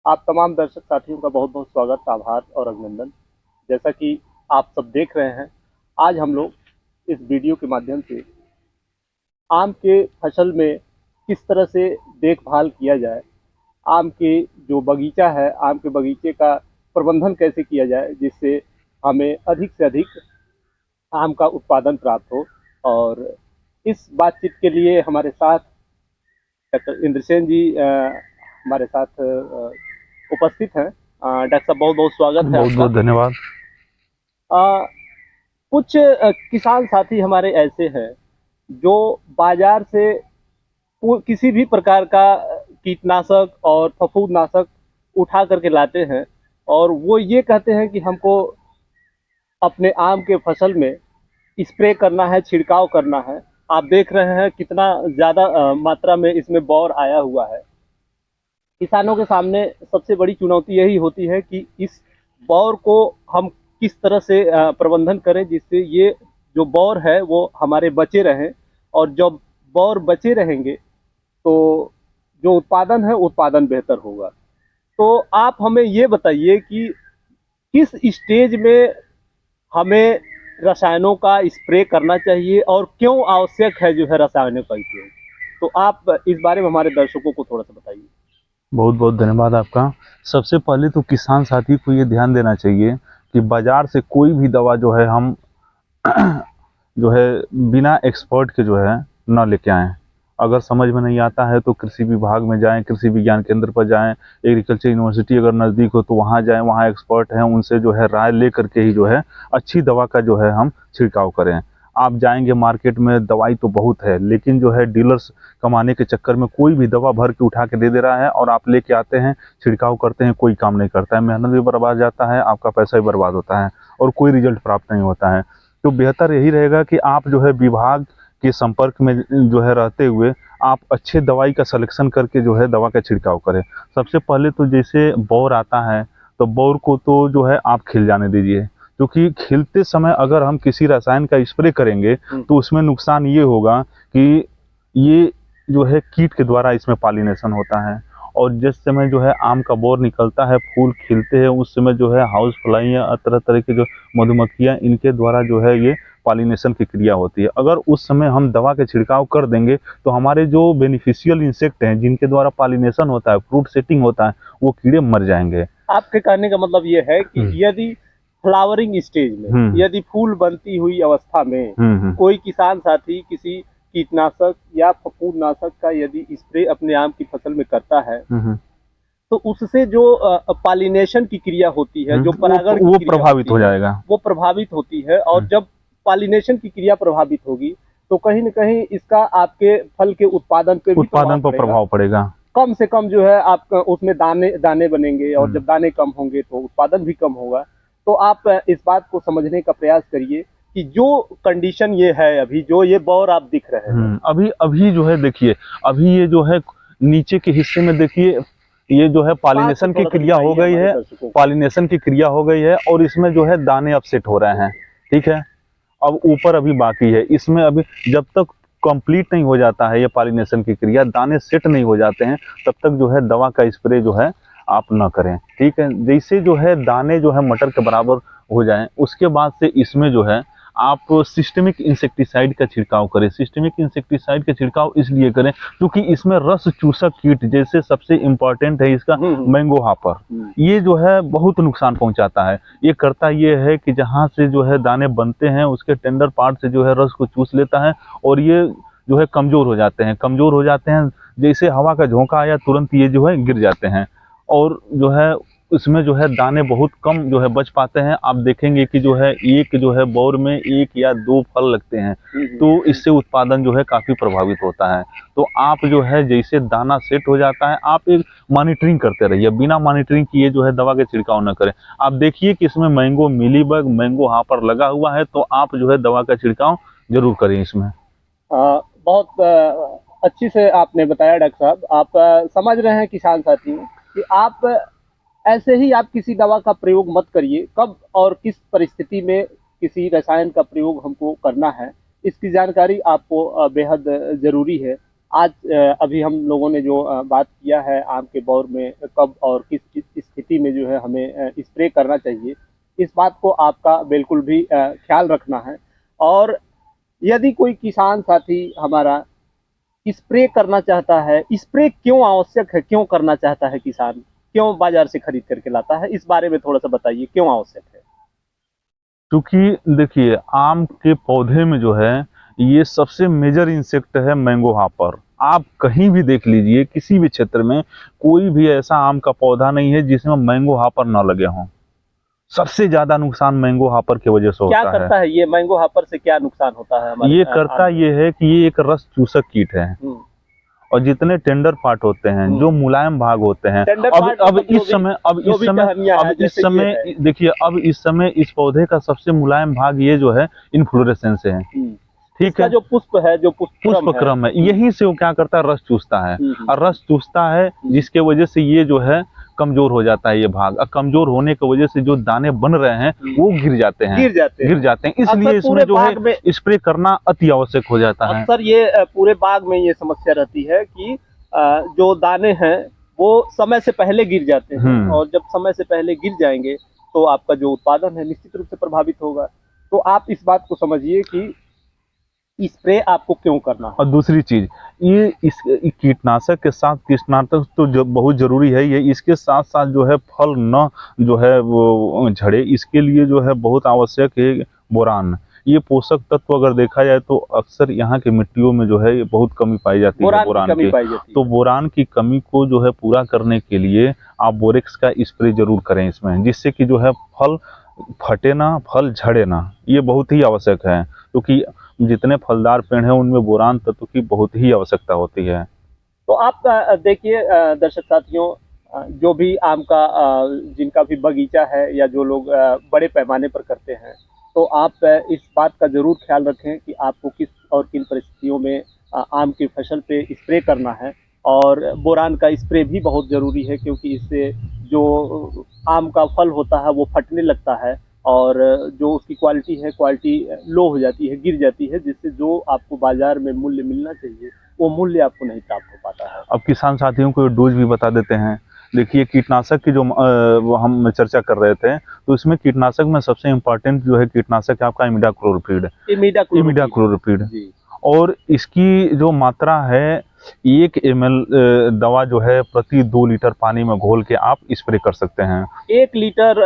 आप तमाम दर्शक साथियों का बहुत बहुत स्वागत, आभार और अभिनंदन। जैसा कि आप सब देख रहे हैं, आज हम लोग इस वीडियो के माध्यम से आम के फसल में किस तरह से देखभाल किया जाए, आम के जो बगीचा है, आम के बगीचे का प्रबंधन कैसे किया जाए जिससे हमें अधिक से अधिक आम का उत्पादन प्राप्त हो। और इस बातचीत के लिए हमारे साथ डॉक्टर इंद्रसेन जी हमारे साथ उपस्थित हैं। डॉक्टर साहब, बहुत बहुत स्वागत है बहुत आपका। बहुत धन्यवाद। अ, कुछ किसान साथी हमारे ऐसे हैं जो बाजार से किसी भी प्रकार का कीटनाशक और फफूंदनाशक उठा करके लाते हैं और वो ये कहते हैं कि हमको अपने आम के फसल में स्प्रे करना है, छिड़काव करना है। आप देख रहे हैं कितना ज़्यादा मात्रा में इसमें बौर आया हुआ है। किसानों के सामने सबसे बड़ी चुनौती यही होती है कि इस बौर को हम किस तरह से प्रबंधन करें जिससे ये जो बौर है वो हमारे बचे रहें। और जब बौर बचे रहेंगे तो जो उत्पादन है उत्पादन बेहतर होगा। तो आप हमें ये बताइए कि किस स्टेज में हमें रसायनों का स्प्रे करना चाहिए और क्यों आवश्यक है जो है रसायनों का उपयोग। तो आप इस बारे में हमारे दर्शकों को थोड़ा सा बताइए। बहुत बहुत धन्यवाद आपका। सबसे पहले तो किसान साथी को ये ध्यान देना चाहिए कि बाजार से कोई भी दवा जो है हम जो है बिना एक्सपर्ट के जो है ना लेके आएँ। अगर समझ में नहीं आता है तो कृषि विभाग में जाएँ, कृषि विज्ञान केंद्र पर जाएँ, एग्रीकल्चर यूनिवर्सिटी अगर नज़दीक हो तो वहाँ जाएँ, वहाँ एक्सपर्ट हैं, उनसे जो है राय ले करके ही जो है अच्छी दवा का जो है हम छिड़काव करें। आप जाएँगे मार्केट में दवाई तो बहुत है, लेकिन जो है डीलर्स कमाने के चक्कर में कोई भी दवा भर के उठा के दे दे रहा है और आप लेके आते हैं, छिड़काव करते हैं, कोई काम नहीं करता है, मेहनत भी बर्बाद जाता है, आपका पैसा भी बर्बाद होता है और कोई रिजल्ट प्राप्त नहीं होता है। तो बेहतर यही रहेगा कि आप जो है विभाग के संपर्क में जो है रहते हुए आप अच्छे दवाई का सिलेक्शन करके जो है दवा का छिड़काव करें। सबसे पहले तो जैसे बौर आता है, तो बौर को तो जो है आप खिल जाने दीजिए, क्योंकि खिलते समय अगर हम किसी रसायन का स्प्रे करेंगे तो उसमें नुकसान ये होगा कि ये जो है कीट के द्वारा इसमें पॉलिनेशन होता है और जिस समय जो है आम का बोर निकलता है, फूल खिलते हैं, उस समय जो है हाउस फ्लाई या तरह तरह के जो मधुमक्खियाँ इनके द्वारा जो है ये पॉलिनेशन की क्रिया होती है। अगर उस समय हम दवा के छिड़काव कर देंगे तो हमारे जो बेनिफिशियल इंसेक्ट हैं जिनके द्वारा पॉलिनेशन होता है, फ्रूट सेटिंग होता है, वो कीड़े मर जाएंगे। आपके कहने का मतलब ये है कि यदि फ्लावरिंग स्टेज में, हम्म यदि फूल बनती हुई अवस्था में हम्म। कोई किसान साथी किसी कीटनाशक या फफूंदनाशक का यदि स्प्रे अपने आम की फसल में करता है हम्म। तो उससे जो पॉलिनेशन की क्रिया होती है, जो परागण की वो क्रिया प्रभावित होती हो है, जाएगा। वो प्रभावित होती है। और जब पॉलिनेशन की क्रिया प्रभावित होगी तो कहीं न कहीं इसका आपके फल के उत्पादन पे भी प्रभाव उत्पादन पर पड़ेगा। प्रभाव पड़ेगा। कम से कम जो है आपका उसमें दाने दाने बनेंगे और जब हम्म। दाने कम होंगे तो उत्पादन भी कम होगा। तो आप इस बात को समझने का प्रयास करिए कि जो कंडीशन ये है, अभी जो ये बौर आप दिख रहे हैं। अभी अभी जो है देखिए, अभी ये जो है नीचे के हिस्से में देखिए, ये जो है पास से पॉलिनेशन की थोड़ा सा क्रिया हो दिखाइए गई हमारे है, दर्शकों को। पॉलिनेशन की क्रिया हो गई है और इसमें जो है दाने अब सेट हो रहे हैं। ठीक है, अब ऊपर अभी बाकी है, इसमें अभी जब तक कंप्लीट नहीं हो जाता है ये पॉलिनेशन की क्रिया, दाने सेट नहीं हो जाते हैं, तब तक जो है दवा का स्प्रे जो है आप ना करें। ठीक है, जैसे जो है दाने जो है मटर के बराबर हो जाएं, उसके बाद से इसमें जो है आप सिस्टमिक इंसेक्टिसाइड का छिड़काव करें। सिस्टमिक इंसेक्टिसाइड का छिड़काव इसलिए करें क्योंकि इसमें रस चूसक कीट, जैसे सबसे इम्पॉर्टेंट है इसका मैंगो हापर, ये जो है बहुत नुकसान पहुंचाता है। ये करता ये है कि जहाँ से जो है दाने बनते हैं उसके टेंडर पार्ट से जो है रस को चूस लेता है और ये जो है कमजोर हो जाते हैं, कमजोर हो जाते हैं, जैसे हवा का झोंका आया तुरंत ये जो है गिर जाते हैं और जो है उसमें जो है दाने बहुत कम जो है बच पाते हैं। आप देखेंगे कि जो है एक जो है बौर में एक या दो फल लगते हैं, तो इससे उत्पादन जो है काफ़ी प्रभावित होता है। तो आप जो है जैसे दाना सेट हो जाता है, आप एक मॉनिटरिंग करते रहिए, बिना मॉनिटरिंग किए जो है दवा के छिड़काव न करें। आप देखिए कि इसमें मैंगो मिलीबग, मैंगो हापर लगा हुआ है, तो आप जो है दवा का छिड़काव जरूर करें इसमें। बहुत अच्छी से आपने बताया डॉक्टर साहब। आप समझ रहे हैं किसान साथी कि आप ऐसे ही आप किसी दवा का प्रयोग मत करिए। कब और किस परिस्थिति में किसी रसायन का प्रयोग हमको करना है, इसकी जानकारी आपको बेहद ज़रूरी है। आज अभी हम लोगों ने जो बात किया है आम के बौर में कब और किस किस स्थिति में जो है हमें स्प्रे करना चाहिए, इस बात को आपका बिल्कुल भी ख्याल रखना है। और यदि कोई किसान साथी हमारा स्प्रे करना चाहता है, स्प्रे क्यों आवश्यक है, क्यों करना चाहता है किसान, क्यों बाजार से खरीद करके लाता है, इस बारे में थोड़ा सा बताइए क्यों आवश्यक है। क्योंकि देखिए आम के पौधे में जो है ये सबसे मेजर इंसेक्ट है मैंगो हॉपर। आप कहीं भी देख लीजिए किसी भी क्षेत्र में कोई भी ऐसा आम का पौधा नहीं है जिसमें मैंगो हॉपर ना लगे हों। सबसे ज्यादा नुकसान मैंगो हॉपर की वजह से क्या होता है। करता है ये मैंगो हॉपर से, क्या नुकसान होता है हमारे ये करता आम में? ये है कि ये एक रस चूसक कीट है हम्म, और जितने टेंडर पार्ट होते हैं, जो मुलायम भाग होते हैं, टेंडर अब पार्ट अब मतलब जो इस भी समय अब जो इस भी समय टहनियाँ है अब इस जैसे ये समय है। देखिए अब इस समय इस पौधे का सबसे मुलायम भाग ये जो है इन्फ्लोरेसेंस है। ठीक इसका है, जो पुष्प है, जो पुष्पक्रम है, पुष्पक्रम है, यहीं से वो क्या करता है, रस चूसता है। और रस चूसता है जिसके वजह से ये जो है कमजोर हो जाता है ये भाग, और कमजोर होने की वजह से जो दाने बन रहे हैं वो गिर जाते हैं। इसलिए अक्सर इसमें पूरे जो बाग में है स्प्रे करना अति आवश्यक हो जाता है। अक्सर ये पूरे बाग में ये समस्या रहती है कि जो दाने हैं वो समय से पहले गिर जाते हैं, और जब समय से पहले गिर जाएंगे तो आपका जो उत्पादन है निश्चित रूप से प्रभावित होगा। तो आप इस बात को समझिए कि स्प्रे आपको क्यों करना है। और दूसरी चीज ये इस कीटनाशक के साथ, कीटनाशक तो जो बहुत जरूरी है, ये इसके साथ साथ जो है फल न जो है वो झड़े, इसके लिए जो है बहुत आवश्यक है बोरान। ये पोषक तत्व अगर देखा जाए तो अक्सर यहाँ की मिट्टियों में जो है ये बहुत कमी पाई जाती है बोरान की। तो बोरान की कमी को जो है पूरा करने के लिए आप बोरेक्स का स्प्रे जरूर करें इसमें, जिससे कि जो है फल फटे ना, फल झड़े ना। ये बहुत ही आवश्यक है क्योंकि जितने फलदार पेड़ हैं उनमें बोरान तत्व की बहुत ही आवश्यकता होती है। तो आप देखिए दर्शक साथियों, जो भी आम का जिनका भी बगीचा है या जो लोग बड़े पैमाने पर करते हैं, तो आप इस बात का ज़रूर ख्याल रखें कि आपको किस और किन परिस्थितियों में आम की फसल पे स्प्रे करना है। और बोरान का स्प्रे भी बहुत ज़रूरी है, क्योंकि इससे जो आम का फल होता है वो फटने लगता है, और जो उसकी क्वालिटी है, क्वालिटी लो हो जाती है, गिर जाती है, जिससे जो आपको बाज़ार में मूल्य मिलना चाहिए वो मूल्य आपको नहीं प्राप्त हो पाता है। अब किसान साथियों को डोज भी बता देते हैं। देखिए कीटनाशक की जो वो हम चर्चा कर रहे थे, तो इसमें कीटनाशक में सबसे इम्पोर्टेंट जो है कीटनाशक है आपका इमिडाक्लोरोपीड। इमिडाक्लोरोपीड और इसकी जो मात्रा है 1 ml दवा जो है प्रति 2 लीटर पानी में घोल के आप स्प्रे कर सकते हैं। 1 लीटर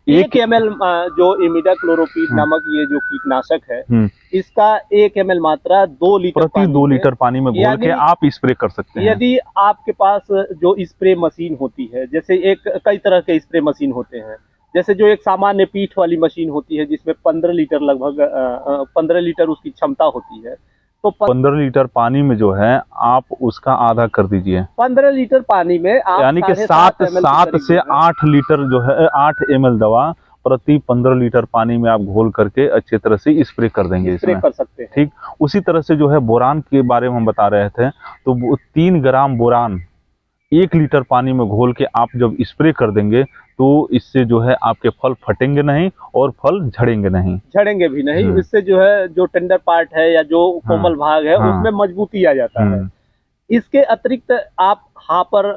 1 ml जो इमिडाक्लोरोपीड नामक ये जो कीटनाशक है, इसका 1 ml मात्रा 2 लीटर प्रति 2 लीटर पानी में घोल के आप स्प्रे कर सकते हैं। यदि आपके पास जो स्प्रे मशीन होती है, जैसे कई तरह के स्प्रे मशीन होते हैं, जैसे जो एक सामान्य पीठ वाली मशीन होती है जिसमें 15 लीटर लगभग 15 लीटर उसकी क्षमता होती है, तो 15 लीटर पानी में जो है आप उसका आधा कर दीजिए। 15 लीटर पानी में आप यानी कि 7 से 8 लीटर जो है 8 ml दवा प्रति 15 लीटर पानी में आप घोल करके अच्छी तरह से स्प्रे कर देंगे, स्प्रे कर सकते हैं। ठीक। उसी तरह से जो है बोरान के बारे में हम बता रहे थे, तो 3 ग्राम बोरान 1 लीटर पानी में घोल के आप जब स्प्रे कर देंगे तो इससे जो है आपके फल फटेंगे नहीं और फल झड़ेंगे भी नहीं। इससे जो है जो टेंडर पार्ट है या जो कोमल भाग है उसमें मजबूती आ जाता है। इसके अतिरिक्त आप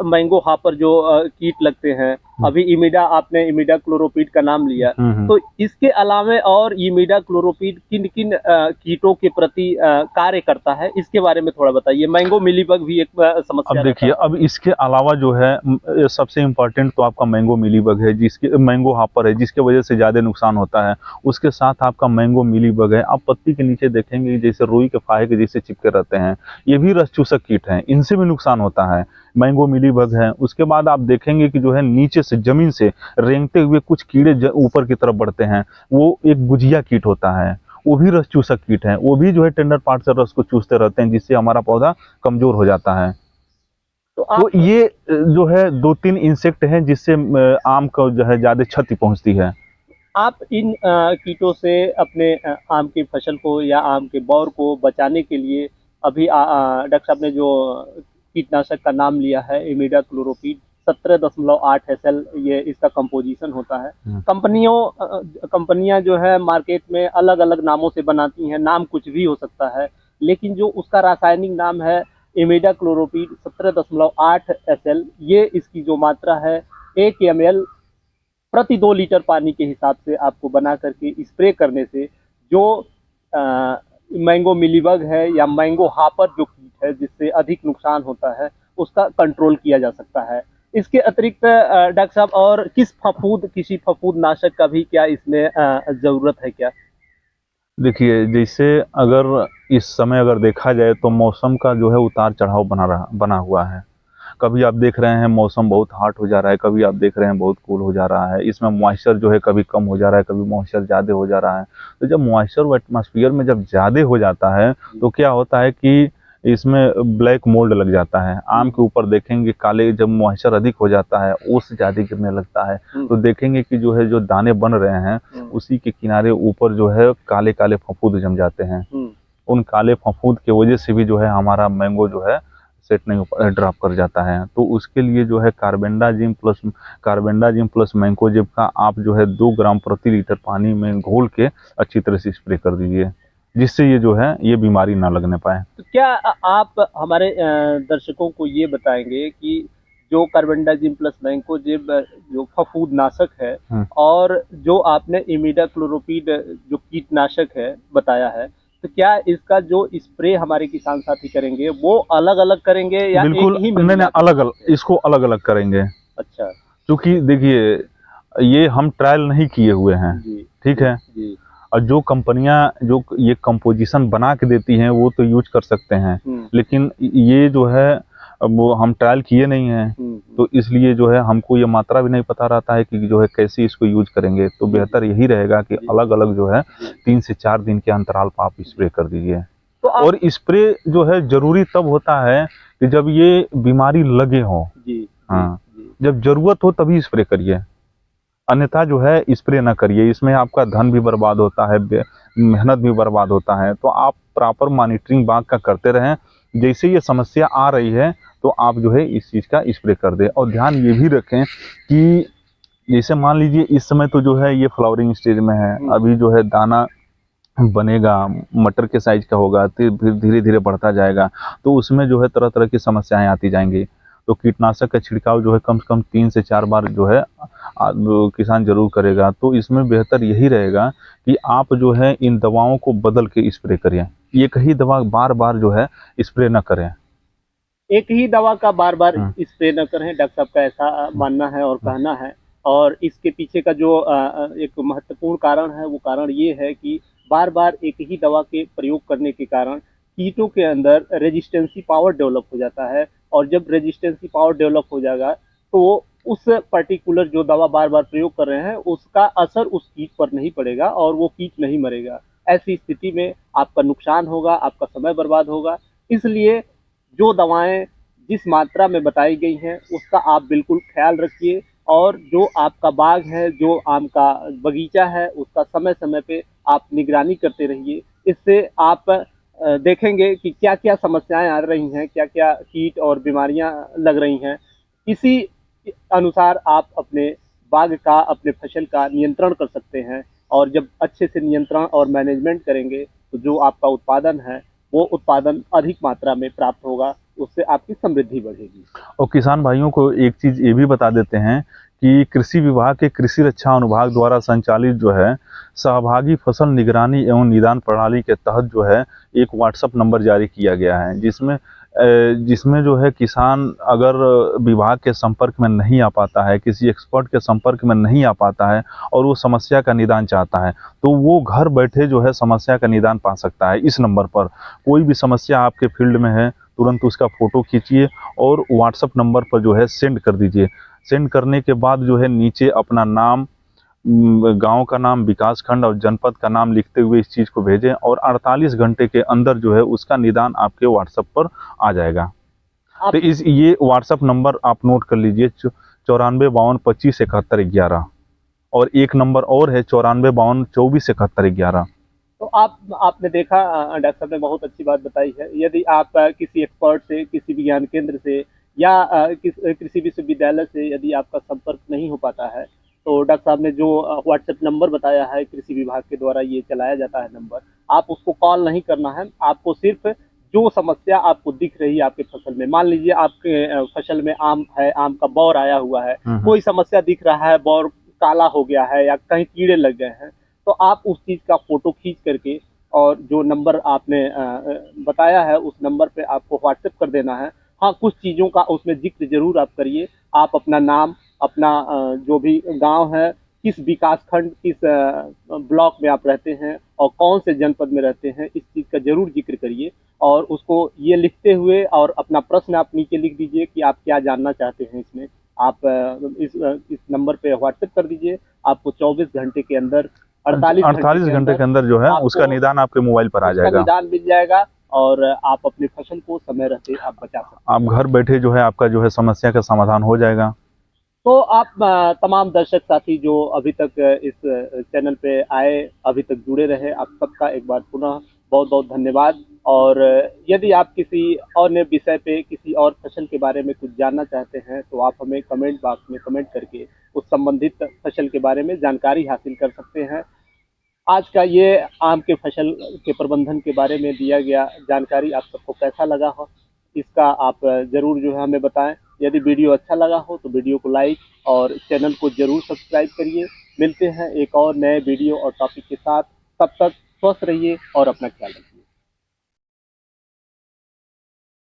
मैंगो हापर जो कीट लगते हैं, अभी आपने इमिडाक्लोरोपीड का नाम लिया, तो इसके अलावे और इमिडाक्लोरोपीड किन किन कीटों के प्रति कार्य करता है, इसके बारे में थोड़ा बताइए। मैंगो मिलीबग भी एक समस्या। अब देखिए अब इसके अलावा जो है सबसे इम्पोर्टेंट तो आपका मैंगो मिलीबग है, जिसके मैंगो हापर है जिसके वजह से ज़्यादा नुकसान होता है। उसके साथ आपका मैंगो मिलीबग है। आप पत्ती के नीचे देखेंगे जैसे रुई के फाहे के जैसे चिपके रहते हैं, ये भी रस चूसक कीट हैं, इनसे भी नुकसान होता है। मैंगो मिलीबग है। उसके बाद आप देखेंगे कि जो है नीचे से जमीन से रेंगते हुए कुछ कीड़े ऊपर की तरफ बढ़ते हैं, वो एक गुजिया कीट होता है, वो भी रस चूसक कीट है। वो भी जो है टेंडर पार्ट से रस को चूसते रहते हैं जिससे हमारा पौधा कमजोर हो जाता है। तो ये जो है 2-3 इंसेक्ट हैं जिससे आम को जो है ज्यादा क्षति पहुंचती है। आप इन कीटों से अपने आम की फसल को या आम के बौर को बचाने के लिए अभी डॉक्टर साहब ने जो कीटनाशक का नाम लिया है इमिडाक्लोरोपीड 17.8 SL, ये इसका कंपोजिशन होता है। कंपनियां जो है मार्केट में अलग अलग नामों से बनाती हैं, नाम कुछ भी हो सकता है, लेकिन जो उसका रासायनिक नाम है इमिडाक्लोरोपीड 17.8 SL, ये इसकी जो मात्रा है 1 ml प्रति 2 लीटर पानी के हिसाब से आपको बना करके स्प्रे करने से जो मैंगो मिलीबग है या मैंगो हापर जो कीट है जिससे अधिक नुकसान होता है, उसका कंट्रोल किया जा सकता है। इसके अतिरिक्त डॉक्टर साहब और किसी फफूंद नाशक का भी क्या इसमें ज़रूरत है क्या? देखिए, जैसे अगर इस समय अगर देखा जाए तो मौसम का जो है उतार-चढ़ाव बना हुआ है। कभी आप देख रहे हैं मौसम बहुत हॉट हो जा रहा है, कभी आप देख रहे हैं बहुत कूल हो जा रहा है। इसमें मॉइस्चर जो है कभी कम हो जा रहा है, कभी मॉइस्चर ज़्यादा हो जा रहा है। तो जब मॉइस्चर एटमॉस्फेयर में जब ज़्यादा हो जाता है, तो क्या होता है कि इसमें ब्लैक मोल्ड लग जाता है। आम के ऊपर देखेंगे काले, जब मॉइस्चर अधिक हो जाता है, ओस ज़्यादा गिरने लगता है, तो देखेंगे कि जो है जो दाने बन रहे हैं, उसी के किनारे ऊपर जो है काले-काले फफूंद जम जाते हैं। उन काले फफूंद की वजह से भी जो है हमारा मैंगो जो है सेट नहीं हो, ड्रॉप कर जाता है। तो उसके लिए जो है कार्बेंडाजिम प्लस मैंकोजेब का आप जो है 2 ग्राम प्रति लीटर पानी में घोल के अच्छी तरह से स्प्रे कर दीजिए, जिससे ये जो है ये बीमारी ना लगने पाए। तो क्या आप हमारे दर्शकों को ये बताएंगे कि जो कार्बेंडाजिम प्लस मैंकोजेब जो फफूंदनाशक है और जो आपने इमिडाक्लोरोपीड जो कीटनाशक है बताया है, तो क्या इसका जो स्प्रे हमारे किसान साथी करेंगे वो अलग-अलग करेंगे या बिल्कुल, एक ही में नहीं मिला नहीं, के अलग अलग, करेंगे? इसको अलग अलग करेंगे। अच्छा। क्योंकि देखिए, ये हम ट्रायल नहीं किए हुए हैं, जी। ठीक है। जी। और जो कंपनियां जो ये कंपोजिशन बना के देती हैं वो तो यूज कर सकते हैं, लेकिन ये जो है अब वो हम ट्रायल किए नहीं हैं, तो इसलिए जो है हमको ये मात्रा भी नहीं पता रहता है कि जो है कैसे इसको यूज करेंगे। तो बेहतर यही रहेगा कि अलग अलग जो है 3 से 4 दिन के अंतराल पर आप स्प्रे कर दीजिए। तो आप और स्प्रे जो है जरूरी तब होता है कि जब ये बीमारी लगे हो। जी। हाँ, जी। जब जरूरत हो तभी स्प्रे करिए, अन्यथा जो है स्प्रे ना करिए। इसमें आपका धन भी बर्बाद होता है, मेहनत भी बर्बाद होता है। तो आप प्रॉपर मॉनिटरिंग बाग का करते रहें। जैसे ये समस्या आ रही है तो आप जो है इस चीज़ का स्प्रे कर दें। और ध्यान ये भी रखें कि जैसे मान लीजिए इस समय तो जो है ये फ्लावरिंग स्टेज में है, अभी जो है दाना बनेगा, मटर के साइज का होगा, फिर धीरे धीरे बढ़ता जाएगा, तो उसमें जो है तरह तरह की समस्याएं आती जाएंगी। तो कीटनाशक का छिड़काव जो है कम से कम 3 से 4 बार जो है किसान जरूर करेगा। तो इसमें बेहतर यही रहेगा कि आप जो है इन दवाओं को बदल के स्प्रे करें, एक ही दवा बार बार जो है स्प्रे न करें। एक ही दवा का बार-बार हम्म, स्प्रे न करें, डॉक्टर साहब का ऐसा मानना है और कहना है। और इसके पीछे का जो एक महत्वपूर्ण कारण है, वो कारण ये है कि बार-बार एक ही दवा के प्रयोग करने के कारण कीटों के अंदर रेजिस्टेंसी पावर डेवलप हो जाता है और जब रेजिस्टेंसी पावर डेवलप हो जाएगा, तो उस पर्टिकुलर जो दवा बार-बार प्रयोग कर रहे हैं, उसका असर उस कीट पर नहीं पड़ेगा और वो कीट नहीं मरेगा। ऐसी स्थिति में आपका नुकसान होगा, आपका समय बर्बाद होगा। इसलिए जो दवाएँ जिस मात्रा में बताई गई हैं, उसका आप बिल्कुल ख़्याल रखिए और जो आपका बाग है, जो आम का बगीचा है, उसका समय-समय पे आप निगरानी करते रहिए। इससे आप देखेंगे कि क्या-क्या समस्याएँ आ रही हैं, क्या-क्या कीट और बीमारियाँ लग रही हैं। इसी अनुसार आप अपने बाग का, अपने फसल का नियंत्रण कर सकते हैं और जब अच्छे से नियंत्रण और मैनेजमेंट करेंगे, तो जो आपका उत्पादन है, वो उत्पादन अधिक मात्रा में प्राप्त होगा, उससे आपकी समृद्धि बढ़ेगी। और किसान भाइयों को एक चीज़ ये भी बता देते हैं कि कृषि विभाग के कृषि रक्षा अनुभाग द्वारा संचालित जो है सहभागी फसल निगरानी एवं निदान प्रणाली के तहत जो है एक व्हाट्सएप नंबर जारी किया गया है, जिसमें जो है किसान अगर विभाग के संपर्क में नहीं आ पाता है, किसी एक्सपर्ट के संपर्क में नहीं आ पाता है और वो समस्या का निदान चाहता है, तो वो घर बैठे जो है समस्या का निदान पा सकता है। इस नंबर पर कोई भी समस्या आपके फील्ड में है, तुरंत उसका फ़ोटो खींचिए और व्हाट्सएप नंबर पर जो है सेंड कर दीजिए। सेंड करने के बाद जो है नीचे अपना नाम, गांव का नाम, विकास खंड और जनपद का नाम लिखते हुए इस चीज़ को भेजें और 48 घंटे के अंदर जो है उसका निदान आपके व्हाट्सएप पर आ जाएगा। तो आप ये व्हाट्सएप नंबर आप नोट कर लीजिए, 9452257111। और एक नंबर और है 9452247111। तो आपने देखा डॉक्टर साहब ने बहुत अच्छी बात बताई है। यदि आप किसी एक्सपर्ट से, किसी विज्ञान केंद्र से या कृषि विश्वविद्यालय से यदि आपका संपर्क नहीं हो पाता है, तो डॉक्टर साहब ने जो व्हाट्सएप नंबर बताया है, कृषि विभाग के द्वारा ये चलाया जाता है नंबर, आप उसको कॉल नहीं करना है। आपको सिर्फ जो समस्या आपको दिख रही है आपके फसल में, मान लीजिए आपके फसल में आम है, आम का बौर आया हुआ है, कोई समस्या दिख रहा है, बौर काला हो गया है या कहीं कीड़े लग गए हैं, तो आप उस चीज़ का फोटो खींच करके और जो नंबर आपने बताया है उस नंबर पे आपको व्हाट्सएप कर देना है। हाँ, कुछ चीज़ों का उसमें जिक्र जरूर आप करिए। आप अपना नाम, अपना जो भी गांव है, किस विकास खंड, किस ब्लॉक में आप रहते हैं और कौन से जनपद में रहते हैं, इस चीज़ का जरूर जिक्र करिए। और उसको ये लिखते हुए और अपना प्रश्न आप नीचे लिख दीजिए कि आप क्या जानना चाहते हैं इसमें। आप इस नंबर पे व्हाट्सएप कर दीजिए। आपको 24 घंटे के अंदर, 48 घंटे के अंदर जो है उसका निदान आपके मोबाइल पर आ उसका जाएगा। निदान मिल जाएगा और आप अपनी फसल को समय रहते आप बचा सकते हैं। आप घर बैठे जो है आपका जो है समस्या का समाधान हो जाएगा। तो आप तमाम दर्शक साथी जो अभी तक इस चैनल पे आए, अभी तक जुड़े रहे, आप सबका एक बार पुनः बहुत बहुत धन्यवाद। और यदि आप किसी और नए विषय पे, किसी और फसल के बारे में कुछ जानना चाहते हैं तो आप हमें कमेंट बॉक्स में कमेंट करके उस संबंधित फसल के बारे में जानकारी हासिल कर सकते हैं। आज का ये आम के फसल के प्रबंधन के बारे में दिया गया जानकारी आप सबको कैसा लगा हो, इसका आप ज़रूर जो है हमें बताएं। यदि वीडियो अच्छा लगा हो तो वीडियो को लाइक और चैनल को ज़रूर सब्सक्राइब करिए। मिलते हैं एक और नए वीडियो और टॉपिक के साथ, तब तक स्वस्थ रहिए और अपना ख्याल रखिए।